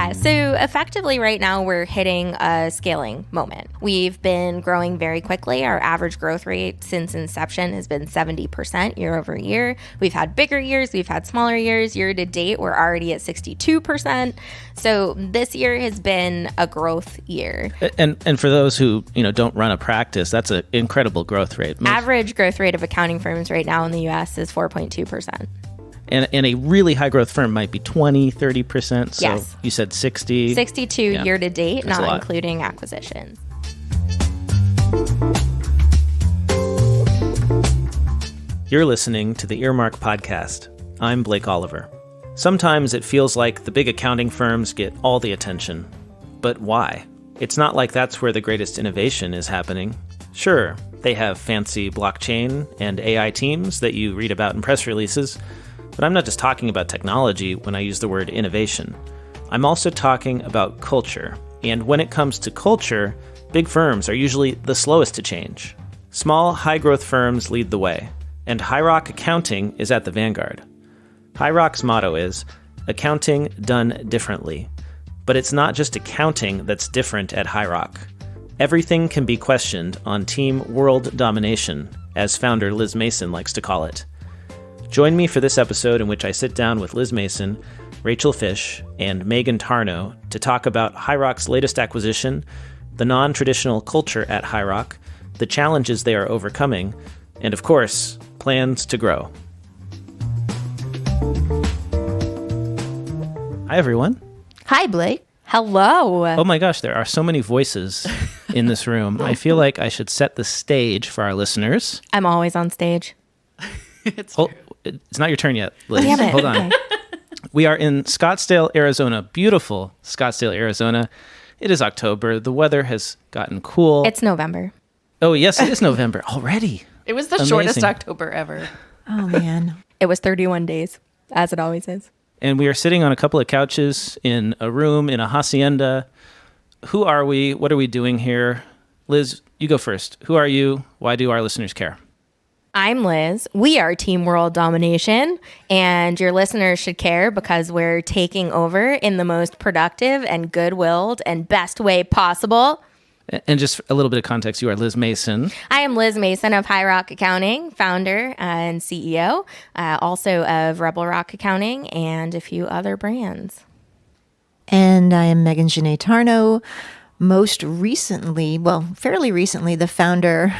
Yeah, so effectively right now we're hitting a scaling moment. We've been growing very quickly. Our average growth rate since inception has been 70% year over year. We've had bigger years, we've had smaller years. Year to date, we're already at 62%. So this year has been a growth year. And for those who don't run a practice, that's an incredible growth rate. Average growth rate of accounting firms right now in the U.S. is 4.2%. And a really high growth firm might be 20, 30%. So yes. You said 60. 62 year to date, That's not including acquisitions. You're listening to the Earmark Podcast. I'm Blake Oliver. Sometimes it feels like the big accounting firms get all the attention. But why? It's not like that's where the greatest innovation is happening. Sure, they have fancy blockchain and AI teams that you read about in press releases, but I'm not just talking about technology when I use the word innovation. I'm also talking about culture. And when it comes to culture, big firms are usually the slowest to change. Small, high-growth firms lead the way, and High Rock Accounting is at the vanguard. High Rock's motto is, accounting done differently. But it's not just accounting that's different at High Rock. Everything can be questioned on Team World Domination, as founder Liz Mason likes to call it. Join me for this episode in which I sit down with Liz Mason, Rachel Fisch, and Megan Tarnow to talk about High Rock's latest acquisition, the non-traditional culture at High Rock, the challenges they are overcoming, and of course, plans to grow. Hi, everyone. Hi, Blake. Hello. Oh my gosh, there are so many voices in this room. I feel like I should set the stage for our listeners. I'm always on stage. It's not your turn yet, Liz. Damn it. Hold on. Okay. We are in Scottsdale, Arizona. Beautiful Scottsdale, Arizona. It is October. The weather has gotten cool. It's November. Oh, yes, it is November already. It was the shortest October ever. Oh, man. It was 31 days, as it always is. And we are sitting on a couple of couches in a room in a hacienda. Who are we? What are we doing here? Liz, you go first. Who are you? Why do our listeners care? I'm Liz. We are Team World Domination, and your listeners should care because we're taking over in the most productive and good-willed and best way possible. And just a little bit of context, you are Liz Mason. I am Liz Mason of High Rock Accounting, founder and CEO, also of Rebel Rock Accounting and a few other brands. And I am Megan Genest Tarnow, fairly recently, the founder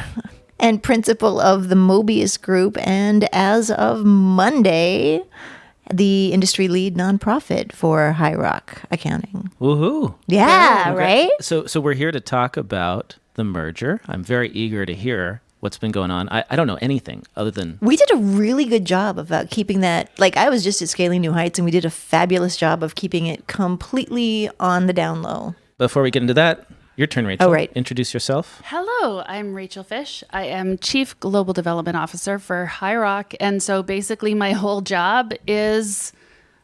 and principal of the Mobius Group, and as of Monday, the industry lead nonprofit for High Rock Accounting. Woohoo! Yeah, okay. Right? So we're here to talk about the merger. I'm very eager to hear what's been going on. I don't know anything other than... We did a really good job about keeping that... I was just at Scaling New Heights, and we did a fabulous job of keeping it completely on the down low. Before we get into that, your turn, Rachel. Oh, right. Introduce yourself. Hello, I'm Rachel Fisch. I am Chief Global Development Officer for High Rock. And so basically my whole job is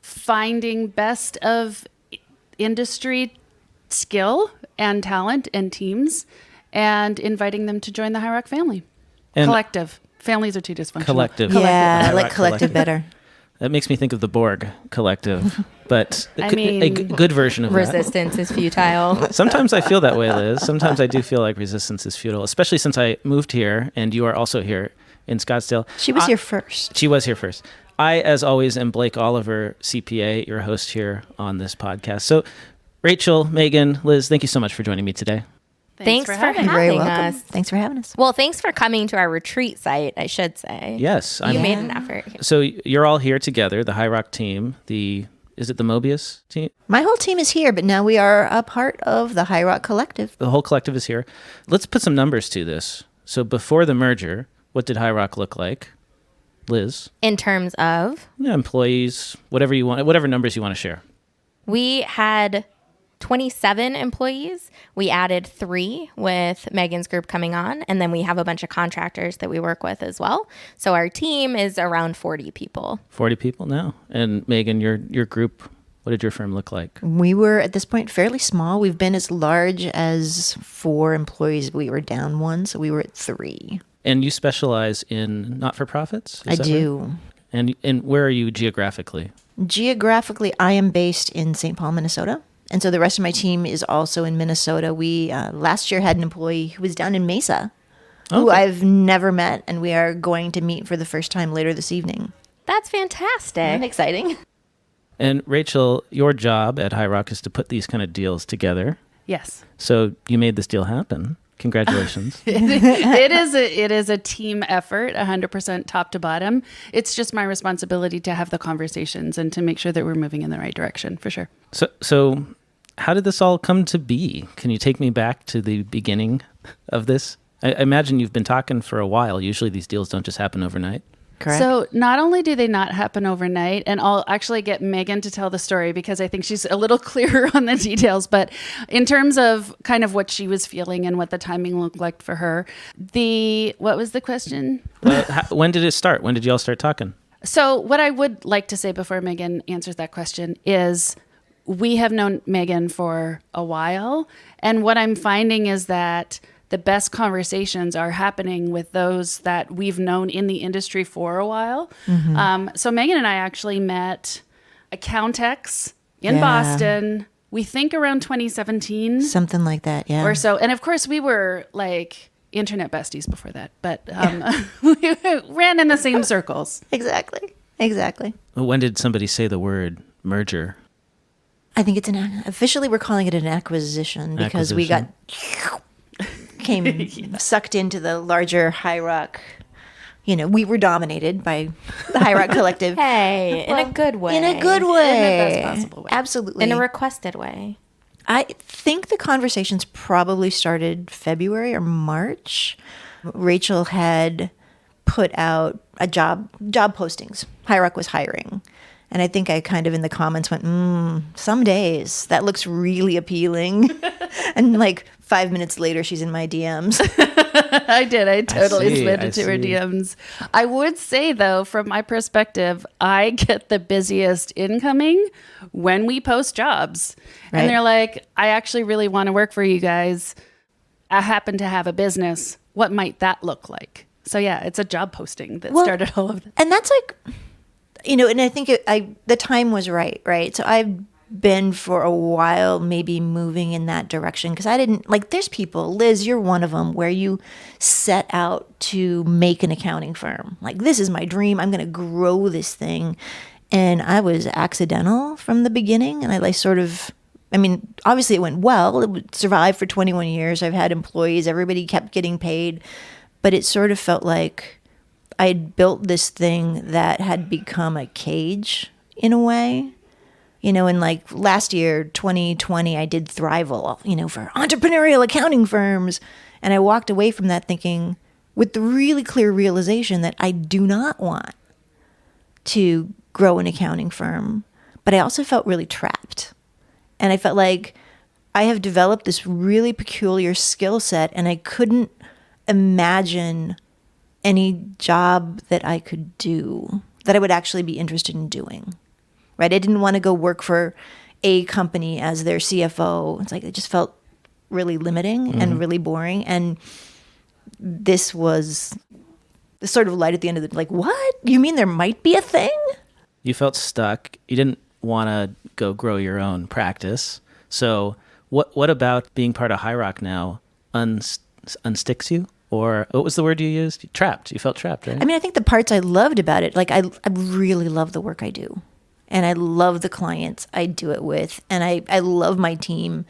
finding best of industry skill and talent and teams and inviting them to join the High Rock family. And collective. Families are too dysfunctional. Collective. Yeah, I like collective better. That makes me think of the Borg collective, but a good version of resistance is futile. Sometimes I feel that way, Liz. Sometimes I do feel like resistance is futile, especially since I moved here and you are also here in Scottsdale. She was here first. She was here first. I, as always, am Blake Oliver, CPA, your host here on this podcast. So, Rachel, Megan, Liz, thank you so much for joining me today. Thanks for having You're very welcome. us. Thanks for having us. Well, thanks for coming to our retreat site, I should say. Yes. You made an effort. So you're all here together, the High Rock team. Is it the Mobius team? My whole team is here, but now we are a part of the High Rock Collective. The whole collective is here. Let's put some numbers to this. So before the merger, what did High Rock look like? Liz? In terms of? Employees, whatever you want, whatever numbers you want to share. We had 27 employees. We added 3 with Megan's group coming on, and then we have a bunch of contractors that we work with as well. So our team is around 40 people. 40 people now. And Megan, your group, what did your firm look like? We were at this point fairly small. We've been as large as 4 employees. We were down 1, so we were at 3. And you specialize in not-for-profits? I do. Right? And where are you geographically? Geographically, I am based in St. Paul, Minnesota. And so the rest of my team is also in Minnesota. We last year had an employee who was down in Mesa, who I've never met, and we are going to meet for the first time later this evening. That's fantastic. Exciting. And Rachel, your job at High Rock is to put these kind of deals together. Yes. So you made this deal happen. Congratulations. It is a team effort, 100% top to bottom. It's just my responsibility to have the conversations and to make sure that we're moving in the right direction, for sure. So how did this all come to be? Can you take me back to the beginning of this? I imagine you've been talking for a while. Usually these deals don't just happen overnight. Correct. So not only do they not happen overnight, and I'll actually get Megan to tell the story because I think she's a little clearer on the details, but in terms of kind of what she was feeling and what the timing looked like for her, what was the question? When did it start? When did you all start talking? So what I would like to say before Megan answers that question is we have known Megan for a while, and what I'm finding is that the best conversations are happening with those that we've known in the industry for a while. Mm-hmm. So Megan and I actually met Accountex in Boston. We think around 2017. Something like that, yeah. Or so. And of course, we were like internet besties before that, but we ran in the same circles. Exactly. When did somebody say the word merger? I think it's officially we're calling it an acquisition because we came sucked into the larger High Rock. We were dominated by the High Rock Collective. Hey, in a good way. In a good way. In the best possible way. Absolutely. In a requested way. I think the conversations probably started February or March. Rachel had put out a job postings. High Rock was hiring. And I think I kind of in the comments went, some days that looks really appealing. And like 5 minutes later, she's in my DMs. I did. I totally slid into her DMs. I would say, though, from my perspective, I get the busiest incoming when we post jobs. Right. And they're like, I actually really want to work for you guys. I happen to have a business. What might that look like? So, yeah, it's a job posting that started all of this. And that's like... and I think the time was right? So I've been for a while maybe moving in that direction because I didn't, there's people, Liz, you're one of them, where you set out to make an accounting firm. Like, this is my dream. I'm going to grow this thing. And I was accidental from the beginning. And obviously it went well. It survived for 21 years. I've had employees. Everybody kept getting paid. But it sort of felt like I'd built this thing that had become a cage in a way. And last year, 2020, I did Thrival, for entrepreneurial accounting firms. And I walked away from that thinking with the really clear realization that I do not want to grow an accounting firm. But I also felt really trapped. And I felt like I have developed this really peculiar skill set and I couldn't imagine any job that I could do that I would actually be interested in doing, right? I didn't want to go work for a company as their CFO. It's like, it just felt really limiting and really boring. And this was the sort of light at the end of the, what? You mean there might be a thing? You felt stuck. You didn't want to go grow your own practice. So what about being part of High Rock now unsticks you? Or what was the word you used? Trapped. You felt trapped, right? I think the parts I loved about it, I really love the work I do. And I love the clients I do it with. And I love my team.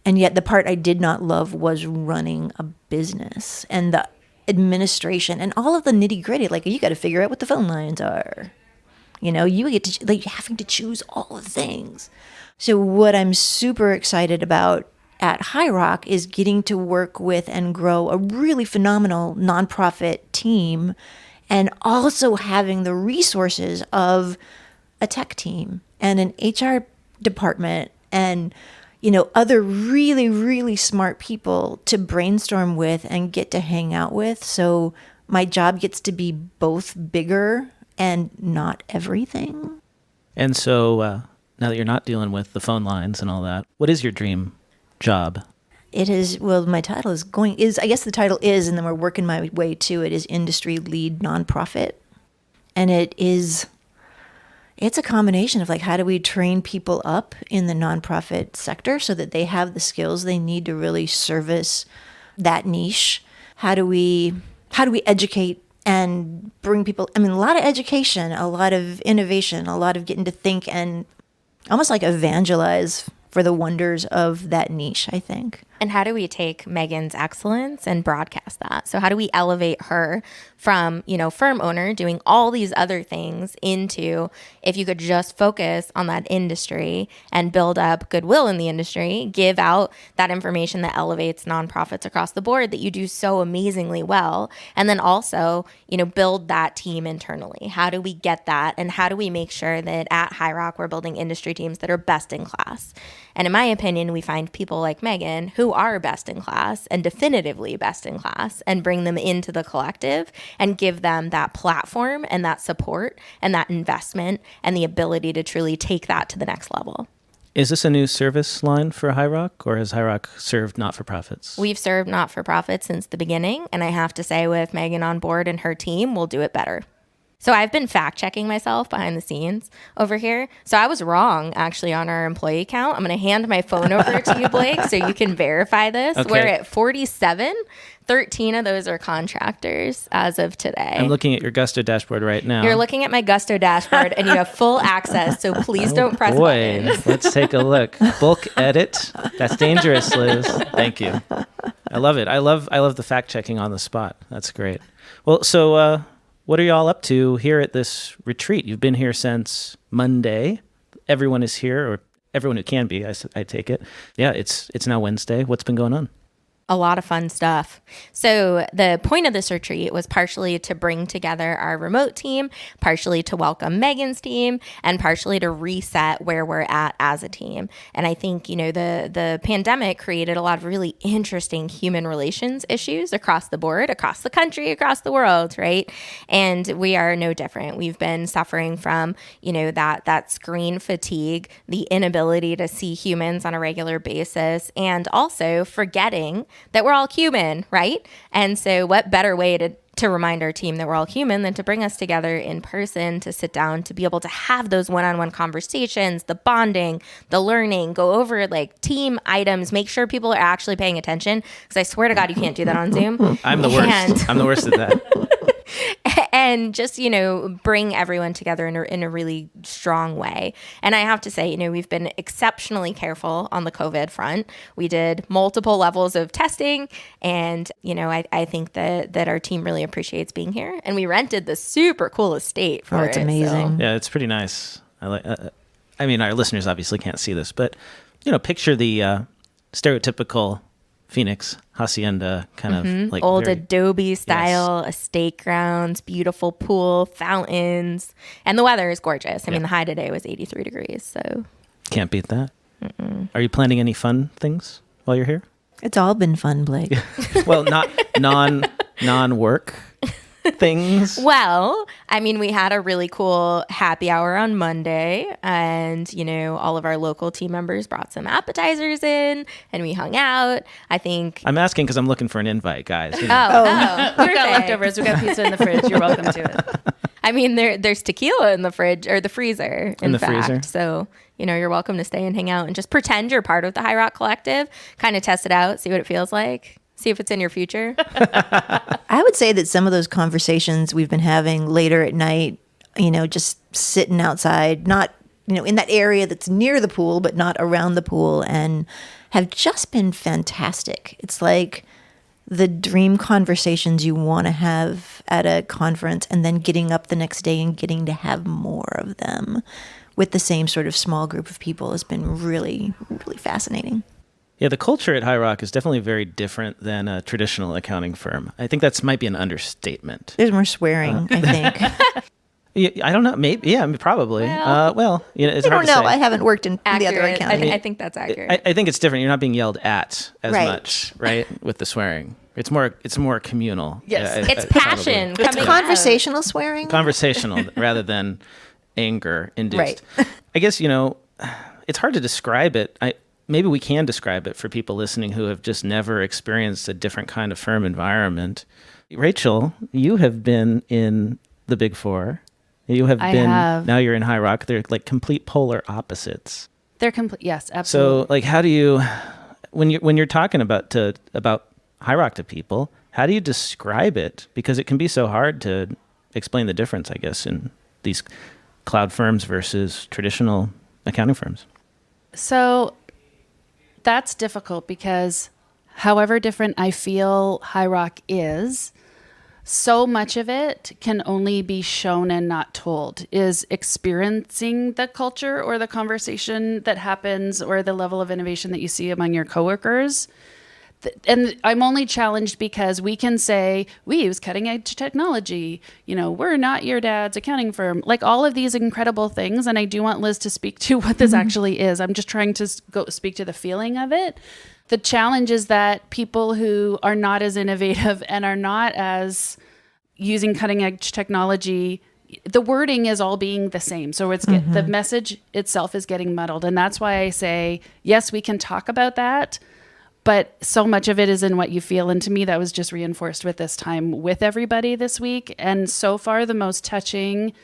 And yet the part I did not love was running a business and the administration and all of the nitty gritty. You got to figure out what the phone lines are. You get to, having to choose all the things. So what I'm super excited about at High Rock is getting to work with and grow a really phenomenal nonprofit team and also having the resources of a tech team and an HR department and, other really, really smart people to brainstorm with and get to hang out with. So my job gets to be both bigger and not everything. And so now that you're not dealing with the phone lines and all that, what is your dream job? It is, my title I guess the title is, and then we're working my way to it, is Industry Lead Nonprofit. And it's a combination of like, how do we train people up in the nonprofit sector so that they have the skills they need to really service that niche? How do we educate and bring people, I mean, a lot of education, a lot of innovation, a lot of getting to think and almost like evangelize for the wonders of that niche, I think. And how do we take Megan's excellence and broadcast that? So how do we elevate her from, firm owner doing all these other things into, if you could just focus on that industry and build up goodwill in the industry, give out that information that elevates nonprofits across the board that you do so amazingly well. And then also, build that team internally. How do we get that? And how do we make sure that at High Rock, we're building industry teams that are best in class? And in my opinion, we find people like Megan who are best in class and definitively best in class and bring them into the collective and give them that platform and that support and that investment and the ability to truly take that to the next level. Is this a new service line for High Rock, or has High Rock served not-for-profits? We've served not-for-profits since the beginning, and I have to say with Megan on board and her team, we'll do it better. So I've been fact-checking myself behind the scenes over here. So I was wrong, actually, on our employee count. I'm going to hand my phone over to you, Blake, so you can verify this. Okay. We're at 47. 13 of those are contractors as of today. I'm looking at your Gusto dashboard right now. You're looking at my Gusto dashboard, and you have full access, so please don't press buttons. Let's take a look. Bulk edit. That's dangerous, Liz. Thank you. I love it. I love the fact-checking on the spot. That's great. Well, so... what are you all up to here at this retreat? You've been here since Monday. Everyone is here, or everyone who can be, I take it. Yeah, it's now Wednesday. What's been going on? A lot of fun stuff. So the point of this retreat was partially to bring together our remote team, partially to welcome Megan's team, and partially to reset where we're at as a team. And I think, the pandemic created a lot of really interesting human relations issues across the board, across the country, across the world, right? And we are no different. We've been suffering from, that screen fatigue, the inability to see humans on a regular basis, and also forgetting that we're all human, right? And so what better way to remind our team that we're all human than to bring us together in person, to sit down, to be able to have those one-on-one conversations, the bonding, the learning, go over like team items, make sure people are actually paying attention. Because I swear to God, you can't do that on Zoom. I'm the worst. I'm the worst at that. And just, bring everyone together in a really strong way. And I have to say, we've been exceptionally careful on the COVID front. We did multiple levels of testing. And, I think that our team really appreciates being here. And we rented the super cool estate for it. It's amazing. Yeah, it's pretty nice. I mean, our listeners obviously can't see this, but, picture the stereotypical Phoenix hacienda kind of like old adobe style estate grounds, beautiful pool, fountains, and the weather is gorgeous. I mean, the high today was 83 degrees, so can't beat that. Are you planning any fun things while you're here? It's all been fun, Blake. Well, not non-work things. Well, I mean, we had a really cool happy hour on Monday, and all of our local team members brought some appetizers in, and we hung out. I think I'm asking because I'm looking for an invite, guys. We've got leftovers. We've got pizza in the fridge. You're welcome to it. I mean, there's tequila in the fridge or the freezer. In fact, freezer. So you're welcome to stay and hang out and just pretend you're part of the High Rock Collective. Kind of test it out, see what it feels like. See if it's in your future. I would say that some of those conversations we've been having later at night, just sitting outside, not, in that area that's near the pool, but not around the pool, and have just been fantastic. It's like the dream conversations you want to have at a conference, and then getting up the next day and getting to have more of them with the same sort of small group of people has been really, really fascinating. Yeah, the culture at High Rock is definitely very different than a traditional accounting firm. I think that might be an understatement. There's more swearing, I think. I don't know. Maybe. Yeah, probably. It's I hard don't know. to say. I haven't worked in the other Accurate. accounting. I think that's accurate. I think it's different. You're not being yelled at as Right. much, right? With the swearing. It's more communal. Yes. It's passion. It's coming out. conversational swearing. Conversational rather than anger induced. Right. I guess, it's hard to describe it. Maybe we can describe it for people listening who have just never experienced a different kind of firm environment. Rachel, you have been in the Big Four. You have I been, have. now you're in High Rock. They're like complete polar opposites. They're complete. Yes, absolutely. So like, how do you, when you're talking about High Rock to people, how do you describe it? Because it can be so hard to explain the difference, I guess, in these cloud firms versus traditional accounting firms. So that's difficult because however different I feel High Rock is, so much of it can only be shown and not told, is experiencing the culture or the conversation that happens or the level of innovation that you see among your coworkers. And I'm only challenged because we can say, we use cutting edge technology. We're not your dad's accounting firm. Like all of these incredible things. And I do want Liz to speak to what this actually is. I'm just trying to go speak to the feeling of it. The challenge is that people who are not as innovative and are not as using cutting edge technology, the wording is all being the same. So the message itself is getting muddled. And that's why I say, yes, we can talk about that, but so much of it is in what you feel. And to me, that was just reinforced with this time with everybody this week. And so far, the most touching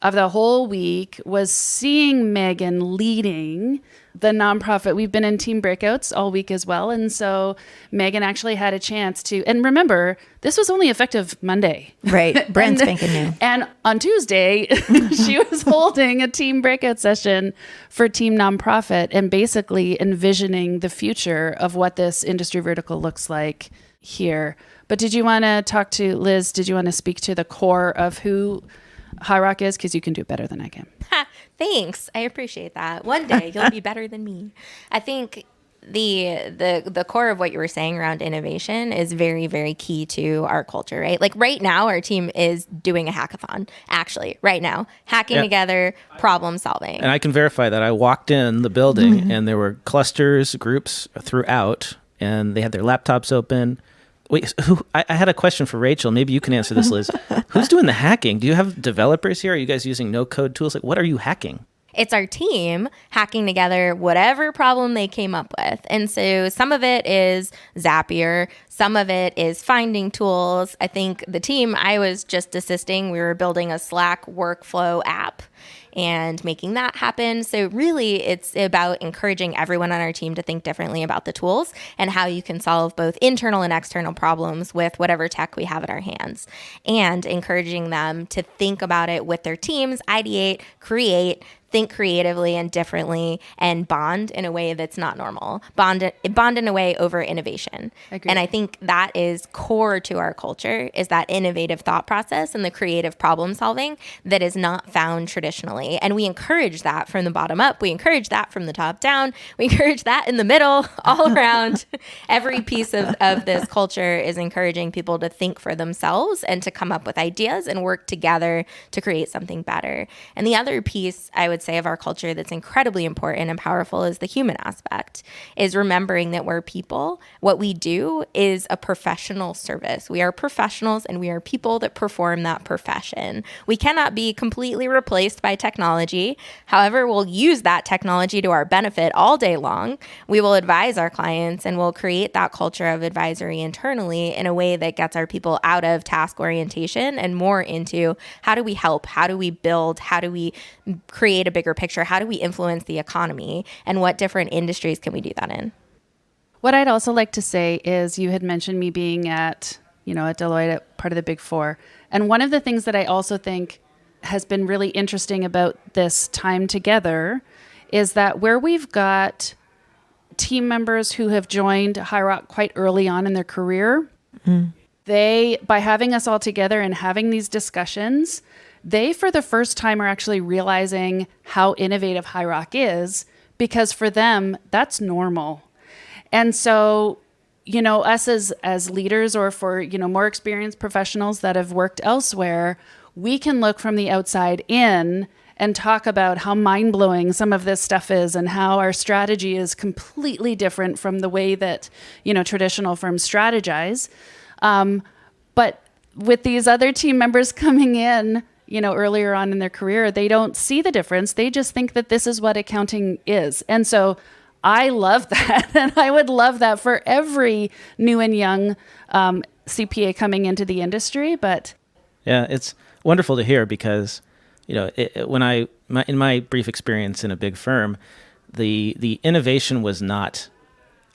of the whole week was seeing Megan leading the nonprofit. We've been in team breakouts all week as well. And so Megan actually had a chance to, and remember, this was only effective Monday. Right. Brand spanking new. And on Tuesday, she was holding a team breakout session for Team Nonprofit and basically envisioning the future of what this industry vertical looks like here. But did you want to talk to Liz? Did you want to speak to the core of who High Rock is? Because you can do it better than I can. Thanks. I appreciate that. One day you'll be better than me. I think the core of what you were saying around innovation is very, very key to our culture, right? Like right now, our team is doing a hackathon, actually, right now, hacking together, problem solving. And I can verify that. I walked in the building and there were clusters, groups throughout, and they had their laptops open. Wait, I had a question for Rachel. Maybe you can answer this, Liz. Who's doing the hacking? Do you have developers here? Are you guys using no-code tools? Like, what are you hacking? It's our team hacking together whatever problem they came up with. And so some of it is Zapier. Some of it is finding tools. I think the team I was just assisting, we were building a Slack workflow app and making that happen. So really, it's about encouraging everyone on our team to think differently about the tools and how you can solve both internal and external problems with whatever tech we have at our hands, and encouraging them to think about it with their teams, ideate, create, think creatively and differently, and bond in a way that's not normal. Bond in a way over innovation. Agreed. And I think that is core to our culture, is that innovative thought process and the creative problem solving that is not found traditionally. And we encourage that from the bottom up. We encourage that from the top down. We encourage that in the middle, all around. Every piece of this culture is encouraging people to think for themselves and to come up with ideas and work together to create something better. And the other piece I would say of our culture that's incredibly important and powerful is the human aspect, is remembering that we're people. What we do is a professional service. We are professionals and we are people that perform that profession. We cannot be completely replaced by technology. However, we'll use that technology to our benefit all day long. We will advise our clients and we'll create that culture of advisory internally in a way that gets our people out of task orientation and more into how do we help? How do we build? How do we create a bigger picture? How do we influence the economy? And what different industries can we do that in? What I'd also like to say is you had mentioned me being at Deloitte, part of the Big Four. And one of the things that I also think has been really interesting about this time together is that where we've got team members who have joined High Rock quite early on in their career, they, by having us all together and having these discussions, they, for the first time, are actually realizing how innovative High Rock is, because for them, that's normal. And so, us as leaders, or for, more experienced professionals that have worked elsewhere, we can look from the outside in and talk about how mind-blowing some of this stuff is and how our strategy is completely different from the way that, traditional firms strategize. But with these other team members coming in, earlier on in their career, they don't see the difference. They just think that this is what accounting is. And so I love that. And I would love that for every new and young CPA coming into the industry. But yeah, it's wonderful to hear, because in my brief experience in a big firm, the innovation was not.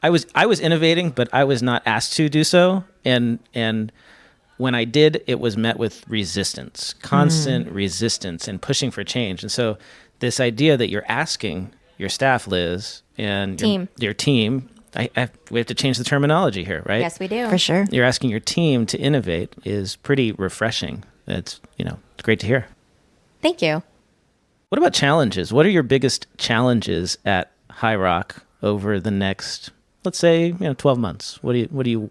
I was innovating, but I was not asked to do so, and when I did, it was met with resistance, constant resistance, and pushing for change. And so, this idea that you're asking your staff, Liz, and your team, we have to change the terminology here, right? Yes, we do. For sure. You're asking your team to innovate is pretty refreshing. It's great to hear. Thank you. What about challenges? What are your biggest challenges at High Rock over the next, let's say, 12 months? What are you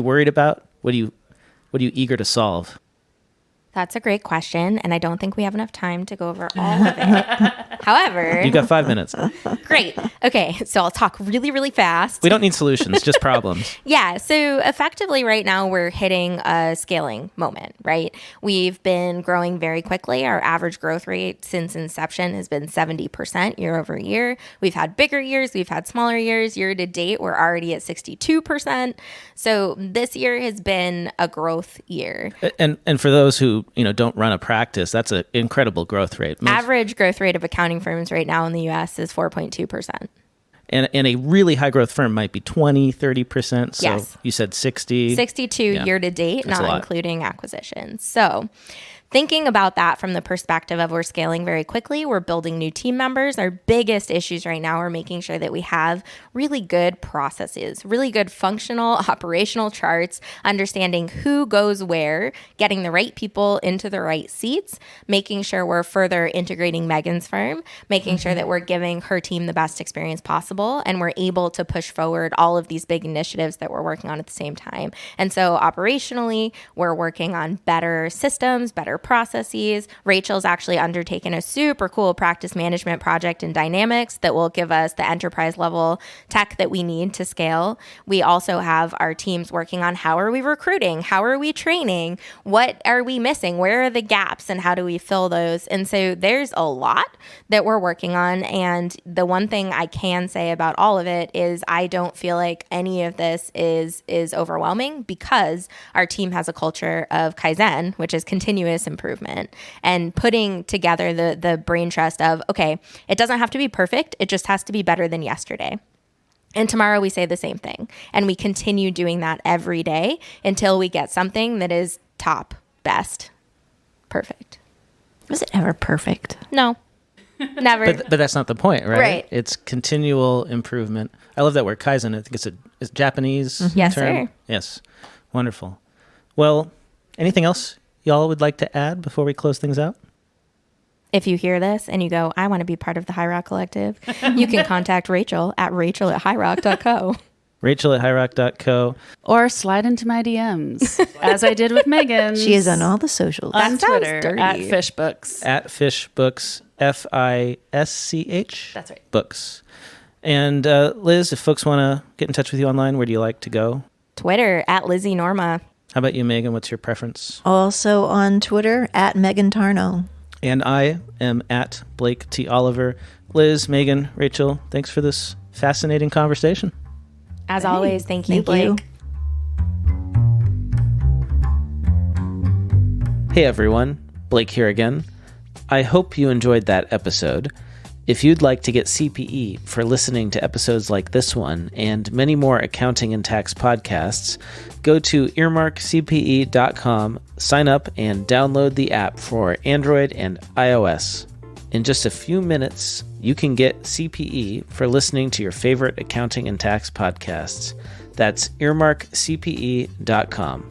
worried about? What are you eager to solve? That's a great question, and I don't think we have enough time to go over all of it. However... You got 5 minutes. Great. Okay, so I'll talk really, really fast. We don't need solutions, just problems. Yeah, so effectively right now we're hitting a scaling moment, right? We've been growing very quickly. Our average growth rate since inception has been 70% year over year. We've had bigger years, we've had smaller years. Year to date, we're already at 62%. So this year has been a growth year. And for those who don't run a practice, that's an incredible growth rate. Average growth rate of accounting firms right now in the U.S. is 4.2%. And a really high growth firm might be 20, 30%. So yes. You said 60. 62 year to date, That's not including acquisitions. So thinking about that from the perspective of we're scaling very quickly, we're building new team members. Our biggest issues right now are making sure that we have really good processes, really good functional, operational charts, understanding who goes where, getting the right people into the right seats, making sure we're further integrating Megan's firm, making sure that we're giving her team the best experience possible, and we're able to push forward all of these big initiatives that we're working on at the same time. And so operationally, we're working on better systems, better processes. Rachel's actually undertaken a super cool practice management project in Dynamics that will give us the enterprise level tech that we need to scale. We also have our teams working on how are we recruiting? How are we training? What are we missing? Where are the gaps and how do we fill those? And so there's a lot that we're working on. And the one thing I can say about all of it is I don't feel like any of this is overwhelming because our team has a culture of Kaizen, which is continuous improvement, and putting together the brain trust of, okay, it doesn't have to be perfect. It just has to be better than yesterday. And tomorrow we say the same thing. And we continue doing that every day until we get something that is top, best, perfect. Was it ever perfect? No, never. But that's not the point, right? Right. It's continual improvement. I love that word, Kaizen. I think it's a Japanese Yes, term. sir. Yes. Wonderful. Well, anything else y'all would like to add before we close things out? If you hear this and you go, I want to be part of the High Rock Collective, you can contact Rachel at rachel@highrock.co. Rachel@highrock.co. Or slide into my DMs, as I did with Megan. She is on all the socials. on That sounds Twitter dirty. at Fisch Books. At Fisch Books, FISCH. That's right. Books. And Liz, if folks want to get in touch with you online, where do you like to go? Twitter at Lizzie Norma. How about you, Megan? What's your preference? Also on Twitter at Megan Tarnow. And I am at Blake T. Oliver. Liz, Megan, Rachel, thanks for this fascinating conversation. As always, thank you, Blake. Hey everyone, Blake here again. I hope you enjoyed that episode. If you'd like to get CPE for listening to episodes like this one and many more accounting and tax podcasts, go to earmarkcpe.com, sign up, and download the app for Android and iOS. In just a few minutes, you can get CPE for listening to your favorite accounting and tax podcasts. That's earmarkcpe.com.